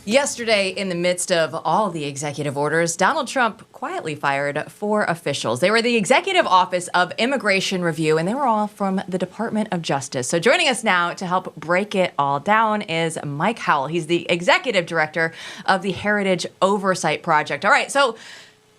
Yesterday, in the midst of all the executive orders, Donald Trump quietly fired 4 officials. They were the Executive Office of Immigration Review, and they were all from the Department of Justice. So joining us now to help break it all down is Mike Howell. He's the Executive Director of the Heritage Oversight Project. All right, so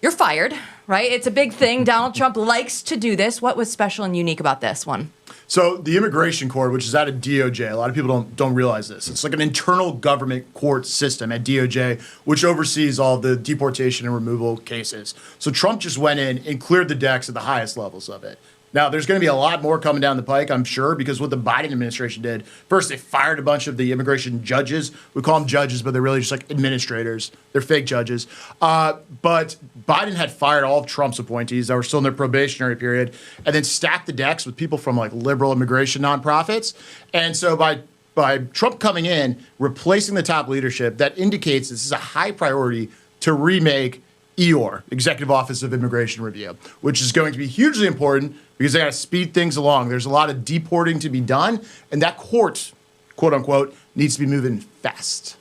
you're fired, right? It's a big thing. Donald Trump likes to do this. What was special and unique about this one? So the Immigration Court, which is out of DOJ, a lot of people don't realize this. It's like an internal government court system at DOJ, which oversees all the deportation and removal cases. So Trump just went in and cleared the decks at the highest levels of it. Now, there's going to be a lot more coming down the pike, I'm sure, because what the Biden administration did, first they fired a bunch of the immigration judges. We call them judges, but they're really just like administrators. They're fake judges. But Biden had fired all of Trump's appointees that were still in their probationary period and then stacked the decks with people from like liberal immigration nonprofits. And so by Trump coming in, replacing the top leadership, that indicates this is a high priority to remake EOR, Executive Office of Immigration Review, which is going to be hugely important because they got to speed things along. There's a lot of deporting to be done, and that court, quote unquote, needs to be moving fast.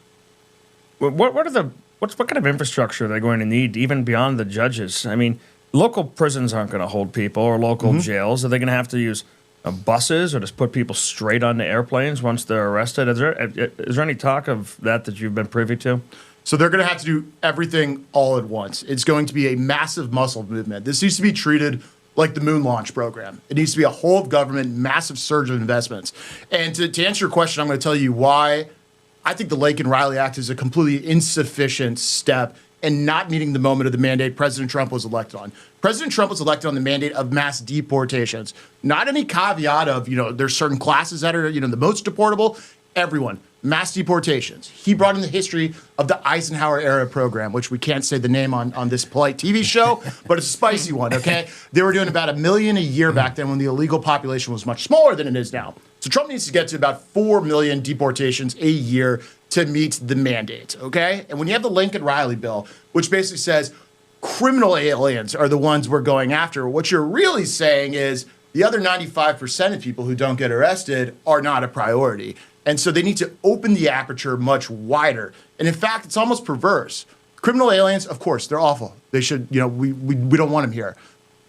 What kind of infrastructure are they going to need, even beyond the judges? I mean, local prisons aren't going to hold people, or local jails. Are they going to have to use buses, or just put people straight onto airplanes once they're arrested? Is there any talk of that you've been privy to? So they're going to have to do everything all at once. It's going to be a massive muscle movement. This needs to be treated like the moon launch program. It needs to be a whole of government, massive surge of investments. And to answer your question, I'm going to tell you why I think the Laken-Riley Act is a completely insufficient step and not meeting the moment of the mandate President Trump was elected on. President Trump was elected on the mandate of mass deportations, not any caveat of, there's certain classes that are, the most deportable. Everyone. Mass deportations. He brought in the history of the Eisenhower era program, which we can't say the name on this polite TV show, but it's a spicy one, okay? They were doing about 1 million a year back then when the illegal population was much smaller than it is now. So Trump needs to get to about 4 million deportations a year to meet the mandate, okay? And when you have the Lincoln-Riley bill, which basically says criminal aliens are the ones we're going after, what you're really saying is the other 95% of people who don't get arrested are not a priority. And so they need to open the aperture much wider. And in fact, it's almost perverse. Criminal aliens, of course, they're awful. They should, we don't want them here.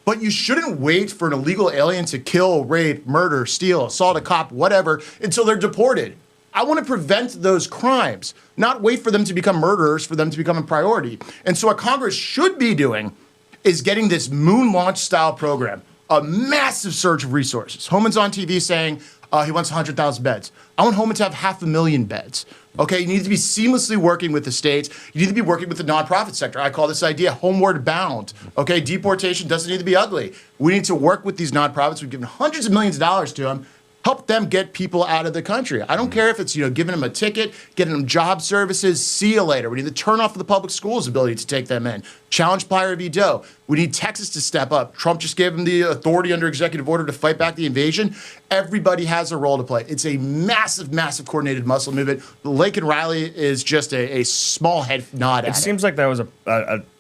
But you shouldn't wait for an illegal alien to kill, rape, murder, steal, assault a cop, whatever, until they're deported. I want to prevent those crimes, not wait for them to become murderers, for them to become a priority. And so what Congress should be doing is getting this moon launch style program, a massive surge of resources. Homan's on TV saying, he wants 100,000 beds. I want Homan to have 500,000 beds. Okay, you need to be seamlessly working with the states. You need to be working with the nonprofit sector. I call this idea homeward bound. Okay, deportation doesn't need to be ugly. We need to work with these nonprofits. We've given hundreds of millions of dollars to them. Help them get people out of the country. I don't care if it's, giving them a ticket, getting them job services. See you later. We need to turn off the public schools' ability to take them in. Challenge Playa v. Doe. We need Texas to step up. Trump just gave them the authority under executive order to fight back the invasion. Everybody has a role to play. It's a massive, massive coordinated muscle movement. Laken-Riley is just a small head nod at it. It seems like that was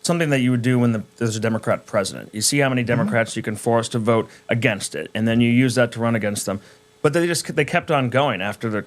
something that you would do when there's a Democrat president. You see how many Democrats you can force to vote against it, and then you use that to run against them. But they kept on going after the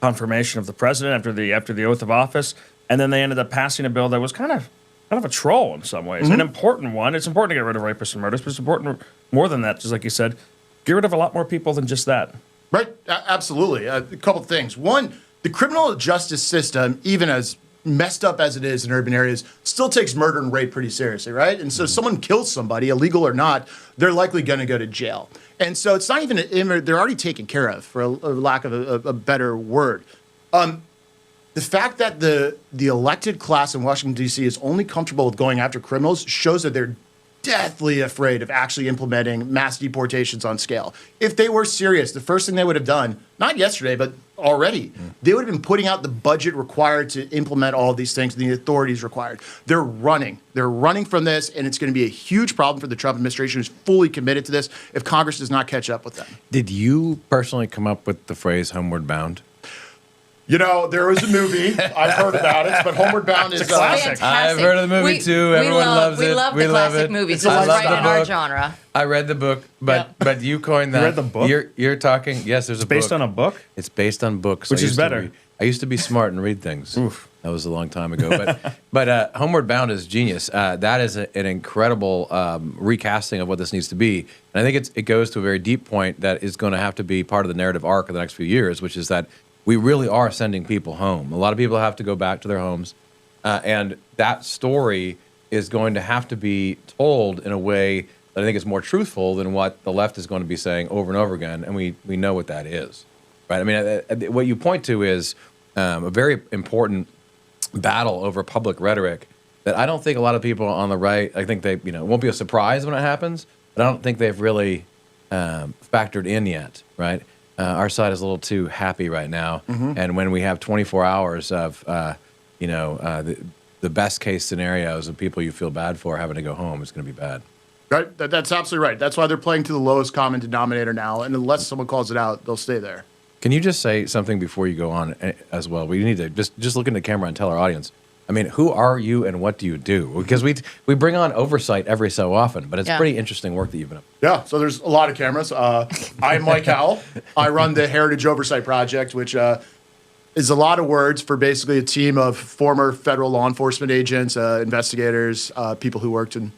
confirmation of the president, after the oath of office, and then they ended up passing a bill that was kind of a troll in some ways, an important one. It's important to get rid of rapists and murderers, but it's important more than that, just like you said, get rid of a lot more people than just that. Right, absolutely. A couple of things. One, the criminal justice system, even as messed up as it is in urban areas, still takes murder and rape pretty seriously, right? And so if someone kills somebody, illegal or not, they're likely going to go to jail. And so it's not even they're already taken care of, for a lack of a better word. The fact that the elected class in Washington, D.C. is only comfortable with going after criminals shows that they're deathly afraid of actually implementing mass deportations on scale. If they were serious, the first thing they would have done, not yesterday, but already, they would have been putting out the budget required to implement all of these things, and the authorities required. They're running from this, and it's going to be a huge problem for the Trump administration, who's fully committed to this, if Congress does not catch up with them. Did you personally come up with the phrase homeward bound? There was a movie. I've heard about it, but Homeward Bound is classic. I've heard of the movie too. Everyone loves it. We love the classic movies. This is right in our genre. I read the book, but you coined that. You read the book? You're talking. Yes, there's a book. Based on a book. It's based on books, Which is better. I used to be smart and read things. Oof. That was a long time ago. But Homeward Bound is genius. That is an incredible recasting of what this needs to be. And I think it goes to a very deep point that is going to have to be part of the narrative arc of the next few years, which is that we really are sending people home. A lot of people have to go back to their homes. And that story is going to have to be told in a way that I think is more truthful than what the left is going to be saying over and over again. And we know what that is. Right? I mean, what you point to is a very important battle over public rhetoric that I don't think a lot of people on the right, I think they, it won't be a surprise when it happens, but I don't think they've really factored in yet, right? Our side is a little too happy right now. And when we have 24 hours of, the best case scenarios of people you feel bad for having to go home, it's going to be bad. Right? That's absolutely right. That's why they're playing to the lowest common denominator now. And unless someone calls it out, they'll stay there. Can you just say something before you go on as well? We need to just look in the camera and tell our audience. I mean, who are you and what do you do? Because we bring on Oversight every so often, but it's pretty interesting work that you've been up. Yeah, so there's a lot of cameras. I'm Mike Howell. I run the Heritage Oversight Project, which is a lot of words for basically a team of former federal law enforcement agents, investigators, people who worked in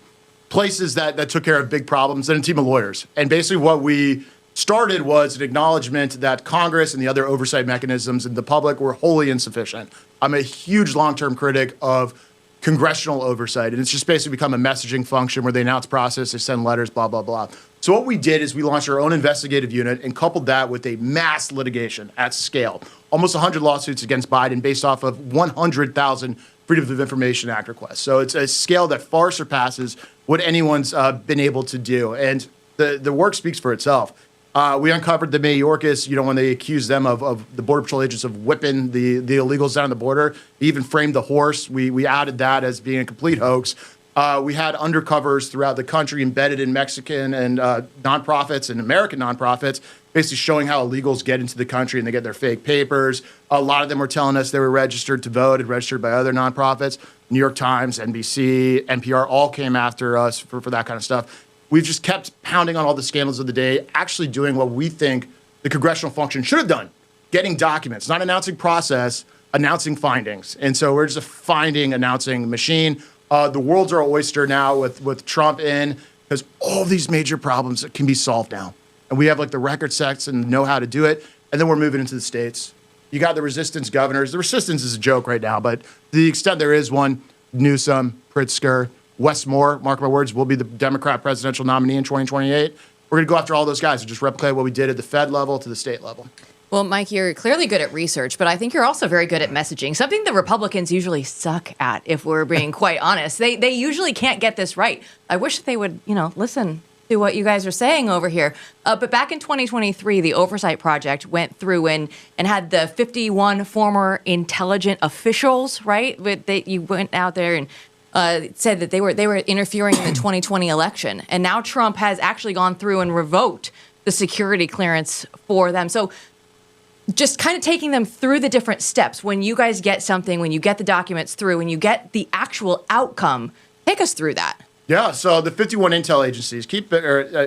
places that took care of big problems, and a team of lawyers. And basically what we started was an acknowledgement that Congress and the other oversight mechanisms and the public were wholly insufficient. I'm a huge long-term critic of congressional oversight, and it's just basically become a messaging function where they announce process, they send letters, blah, blah, blah. So what we did is we launched our own investigative unit and coupled that with a mass litigation at scale. Almost 100 lawsuits against Biden based off of 100,000 Freedom of Information Act requests. So it's a scale that far surpasses what anyone's been able to do. And the work speaks for itself. We uncovered the Mayorkas, when they accused them of the Border Patrol agents of whipping the illegals down the border. They even framed the horse. We added that as being a complete hoax. We had undercovers throughout the country embedded in Mexican and nonprofits and American nonprofits, basically showing how illegals get into the country and they get their fake papers. A lot of them were telling us they were registered to vote and registered by other nonprofits. New York Times, NBC, NPR all came after us for that kind of stuff. We've just kept pounding on all the scandals of the day, actually doing what we think the congressional function should have done, getting documents, not announcing process, announcing findings. And so we're just a finding, announcing machine. The world's our oyster now with Trump in, because all these major problems can be solved now. And we have the record sets and know how to do it. And then we're moving into the states. You got the resistance governors. The resistance is a joke right now, but to the extent there is one, Newsom, Pritzker, Wes Moore, mark my words, will be the Democrat presidential nominee in 2028. We're going to go after all those guys and just replicate what we did at the Fed level to the state level. Well, Mike, you're clearly good at research, but I think you're also very good at messaging, something the Republicans usually suck at, if we're being quite honest. They usually can't get this right. I wish they would, listen to what you guys are saying over here. But back in 2023, the Oversight Project went through and had the 51 former intelligent officials, right? You went out there and said that they were interfering in the 2020 election. And now Trump has actually gone through and revoked the security clearance for them. So just kind of taking them through the different steps. When you guys get something, when you get the documents through, when you get the actual outcome, take us through that. Yeah, so the 51 intel agencies,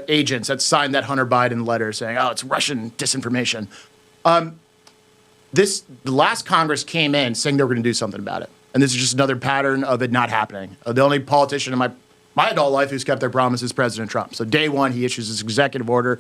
agents that signed that Hunter Biden letter saying, oh, it's Russian disinformation. The last Congress came in saying they were going to do something about it. And this is just another pattern of it not happening. The only politician in my adult life who's kept their promise is President Trump. So day one, he issues this executive order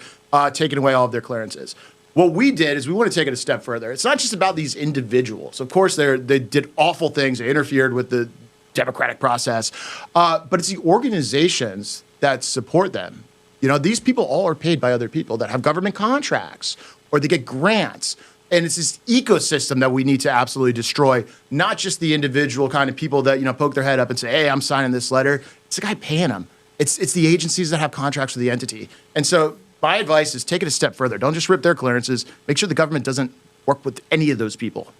taking away all of their clearances. What we did is we want to take it a step further. It's not just about these individuals. Of course, they did awful things. They interfered with the democratic process. But it's the organizations that support them. These people all are paid by other people that have government contracts or they get grants. And it's this ecosystem that we need to absolutely destroy, not just the individual kind of people that, poke their head up and say, hey, I'm signing this letter. It's the guy paying them. It's the agencies that have contracts with the entity. And so my advice is take it a step further. Don't just rip their clearances. Make sure the government doesn't work with any of those people.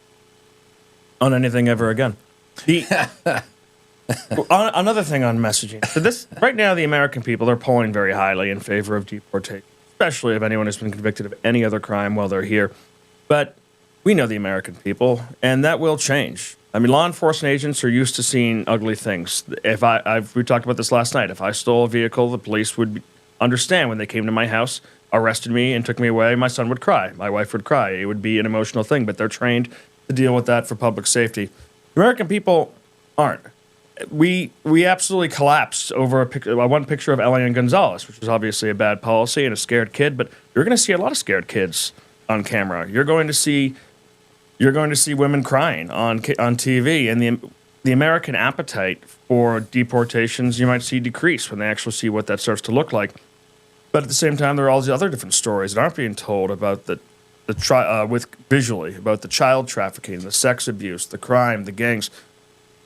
On anything ever again. Another thing on messaging. So right now, the American people are polling very highly in favor of deportation, especially if anyone has been convicted of any other crime while they're here. But we know the American people, and that will change. I mean, law enforcement agents are used to seeing ugly things. We talked about this last night. If I stole a vehicle, the police would understand when they came to my house, arrested me, and took me away. My son would cry. My wife would cry. It would be an emotional thing, but they're trained to deal with that for public safety. American people aren't. We absolutely collapsed over one picture of Elian Gonzalez, which was obviously a bad policy and a scared kid. But you're going to see a lot of scared kids on camera. You're going to see women crying on TV, and the American appetite for deportations you might see decrease when they actually see what that starts to look like. But at the same time, there are all these other different stories that aren't being told about visually about the child trafficking, the sex abuse, the crime, the gangs.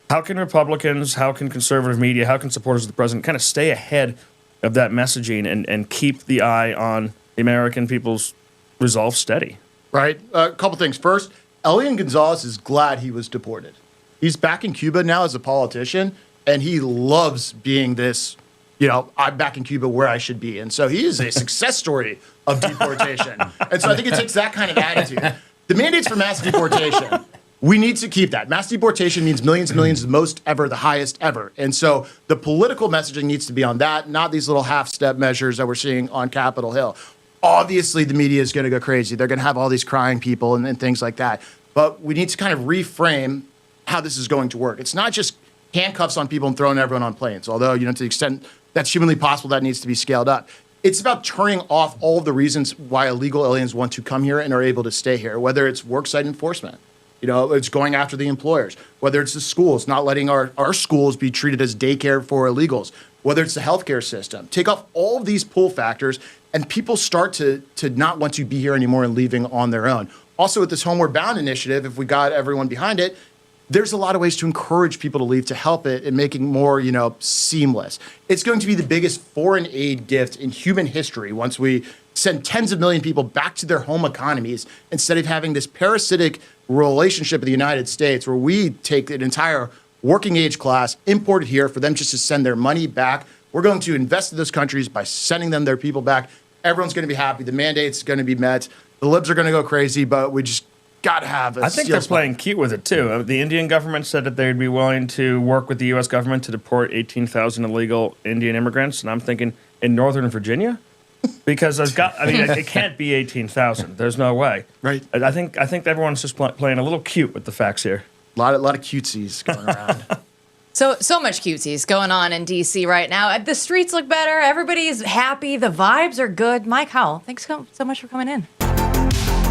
How can Republicans, how can conservative media, how can supporters of the president kind of stay ahead of that messaging and keep the eye on the American people's resolve steady? Right. A couple things. First, Elian Gonzalez is glad he was deported. He's back in Cuba now as a politician, and he loves being this, I'm back in Cuba where I should be. And so he is a success story of deportation. And so I think it takes that kind of attitude. The mandates for mass deportation, we need to keep that. Mass deportation means millions and millions, the most ever, the highest ever. And so the political messaging needs to be on that, not these little half-step measures that we're seeing on Capitol Hill. Obviously, the media is going to go crazy. They're going to have all these crying people and things like that. But we need to kind of reframe how this is going to work. It's not just handcuffs on people and throwing everyone on planes, although, to the extent that's humanly possible, that needs to be scaled up. It's about turning off all of the reasons why illegal aliens want to come here and are able to stay here, whether it's worksite enforcement. It's going after the employers, whether it's the schools, not letting our schools be treated as daycare for illegals, whether it's the healthcare system. Take off all of these pull factors, and people start to not want to be here anymore and leaving on their own. Also, with this Homeward Bound initiative, if we got everyone behind it, there's a lot of ways to encourage people to leave to help it and making more, seamless. It's going to be the biggest foreign aid gift in human history once we send tens of million people back to their home economies instead of having this parasitic relationship with the United States where we take an entire working age class, import it here for them just to send their money back. We're going to invest in those countries by sending them their people back. Everyone's going to be happy. The mandate's going to be met. The libs are going to go crazy, but we just got to have I think they're playing cute with it, too. The Indian government said that they'd be willing to work with the U.S. government to deport 18,000 illegal Indian immigrants, and I'm thinking in Northern Virginia? Because it can't be 18,000. There's no way. Right. I think everyone's just playing a little cute with the facts here. A lot of cutesies going around. So much cutesies going on in D.C. right now. The streets look better. Everybody's happy. The vibes are good. Mike Howell, thanks so much for coming in.